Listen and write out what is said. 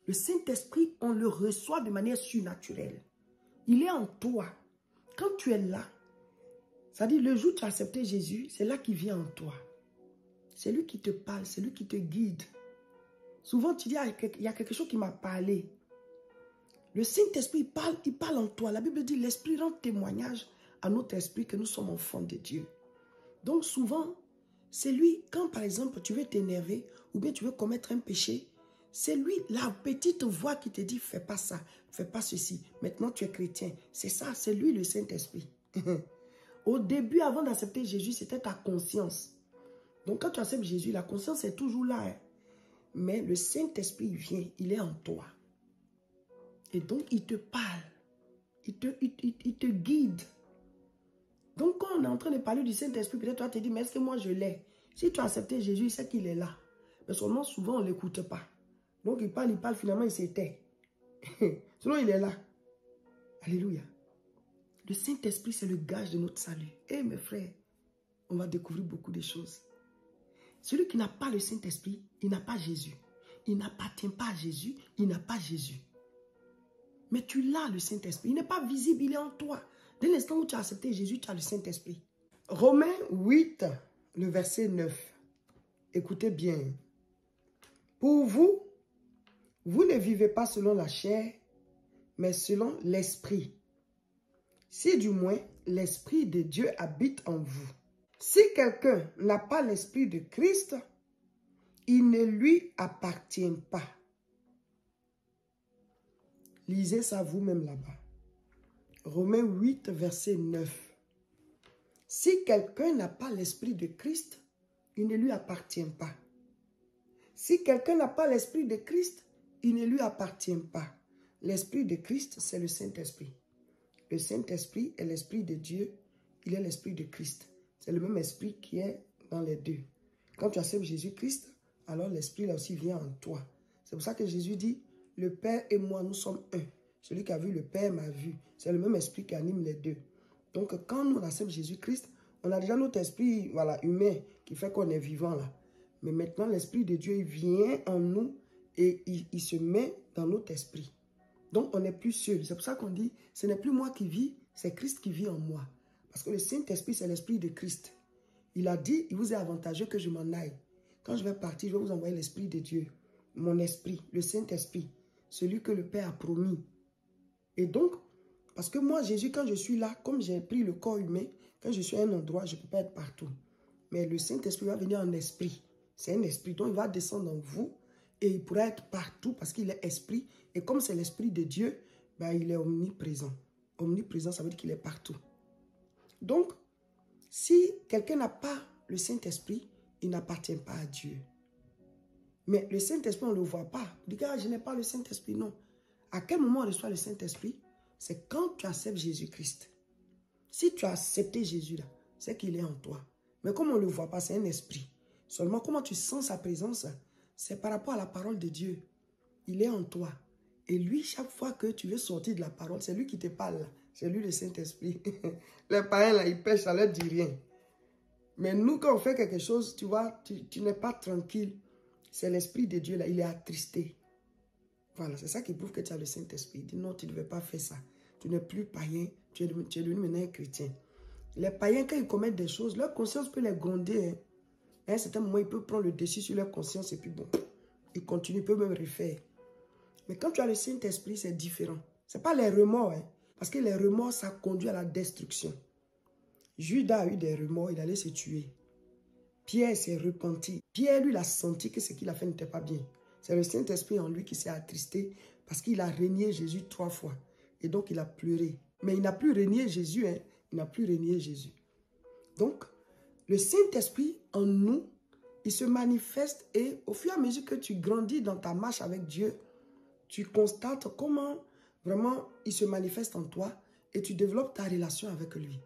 Le Saint-Esprit, on le reçoit de manière surnaturelle. Il est en toi. Quand tu es là, c'est-à-dire le jour où tu as accepté Jésus, c'est là qu'il vient en toi. C'est lui qui te parle, c'est lui qui te guide. Souvent, tu dis, ah, il y a quelque chose qui m'a parlé. Le Saint-Esprit, il parle en toi. La Bible dit, l'Esprit rend témoignage à notre esprit que nous sommes enfants de Dieu. Donc souvent, c'est lui, quand par exemple tu veux t'énerver ou bien tu veux commettre un péché, c'est lui, la petite voix qui te dit, fais pas ça, fais pas ceci. Maintenant tu es chrétien. C'est ça, c'est lui le Saint-Esprit. Au début, avant d'accepter Jésus, c'était ta conscience. Donc quand tu acceptes Jésus, la conscience est toujours là. Hein. Mais le Saint-Esprit vient, il est en toi. Et donc il te parle, il te guide. Donc quand on est en train de parler du Saint-Esprit, peut-être toi tu te dis, mais est-ce que moi je l'ai? Si tu as accepté Jésus, il sait qu'il est là. Mais seulement souvent on ne l'écoute pas. Donc il parle, finalement il s'éteint. Sinon il est là. Alléluia. Le Saint-Esprit c'est le gage de notre salut. Eh mes frères, on va découvrir beaucoup de choses. Celui qui n'a pas le Saint-Esprit, il n'a pas Jésus. Il n'appartient pas à Jésus, il n'a pas Jésus. Mais tu l'as le Saint-Esprit. Il n'est pas visible, il est en toi. Dès l'instant où tu as accepté Jésus, tu as le Saint-Esprit. Romains 8, le verset 9. Écoutez bien. Pour vous, vous ne vivez pas selon la chair, mais selon l'Esprit. Si du moins l'Esprit de Dieu habite en vous. Si quelqu'un n'a pas l'Esprit de Christ, il ne lui appartient pas. Lisez ça vous-même là-bas. Romains 8, verset 9. Si quelqu'un n'a pas l'Esprit de Christ, il ne lui appartient pas. Si quelqu'un n'a pas l'Esprit de Christ, il ne lui appartient pas. L'Esprit de Christ, c'est le Saint-Esprit. Le Saint-Esprit est l'Esprit de Dieu, il est l'Esprit de Christ. C'est le même Esprit qui est dans les deux. Quand tu acceptes Jésus-Christ, alors l'Esprit là aussi vient en toi. C'est pour ça que Jésus dit, le Père et moi, nous sommes un. Celui qui a vu le Père m'a vu. C'est le même esprit qui anime les deux. Donc, quand nous acceptons Jésus-Christ, on a déjà notre esprit humain qui fait qu'on est vivant là. Mais maintenant, l'Esprit de Dieu il vient en nous et il se met dans notre esprit. Donc, on n'est plus seul. C'est pour ça qu'on dit, ce n'est plus moi qui vis, c'est Christ qui vit en moi. Parce que le Saint-Esprit, c'est l'Esprit de Christ. Il a dit, il vous est avantageux que je m'en aille. Quand je vais partir, je vais vous envoyer l'Esprit de Dieu. Mon esprit, le Saint-Esprit, celui que le Père a promis. Et donc, parce que moi, Jésus, quand je suis là, comme j'ai pris le corps humain, quand je suis à un endroit, je ne peux pas être partout. Mais le Saint-Esprit va venir en esprit. C'est un esprit, donc il va descendre en vous et il pourra être partout parce qu'il est esprit. Et comme c'est l'Esprit de Dieu, ben, il est omniprésent. Omniprésent, ça veut dire qu'il est partout. Donc, si quelqu'un n'a pas le Saint-Esprit, il n'appartient pas à Dieu. Mais le Saint-Esprit, on ne le voit pas. On dit, ah, je n'ai pas le Saint-Esprit. Non. À quel moment on reçoit le Saint-Esprit? C'est quand tu acceptes Jésus-Christ. Si tu as accepté Jésus là, c'est qu'il est en toi. Mais comme on ne le voit pas, c'est un esprit. Seulement, comment tu sens sa présence? C'est par rapport à la parole de Dieu. Il est en toi. Et lui, chaque fois que tu veux sortir de la parole, c'est lui qui te parle. C'est lui le Saint-Esprit. Les païens là, ils pêchent, ça ne leur dit rien. Mais nous, quand on fait quelque chose, tu vois, tu n'es pas tranquille. C'est l'Esprit de Dieu là, il est attristé. Voilà, c'est ça qui prouve que tu as le Saint-Esprit. Il dit non, tu ne devais pas faire ça. Tu n'es plus païen, tu es devenu maintenant un chrétien. Les païens, quand ils commettent des choses, leur conscience peut les gronder. Hein. À un certain moment, ils peuvent prendre le dessus sur leur conscience et puis bon, ils continuent, ils peuvent même refaire. Mais quand tu as le Saint-Esprit, c'est différent. Ce n'est pas les remords. Hein, parce que les remords, ça conduit à la destruction. Judas a eu des remords, il allait se tuer. Pierre s'est repenti. Pierre, lui, il a senti que ce qu'il a fait n'était pas bien. C'est le Saint-Esprit en lui qui s'est attristé parce qu'il a renié Jésus 3 fois. Et donc, il a pleuré. Mais il n'a plus renié Jésus. Hein? Il n'a plus renié Jésus. Donc, le Saint-Esprit en nous, il se manifeste et au fur et à mesure que tu grandis dans ta marche avec Dieu, tu constates comment vraiment il se manifeste en toi et tu développes ta relation avec lui.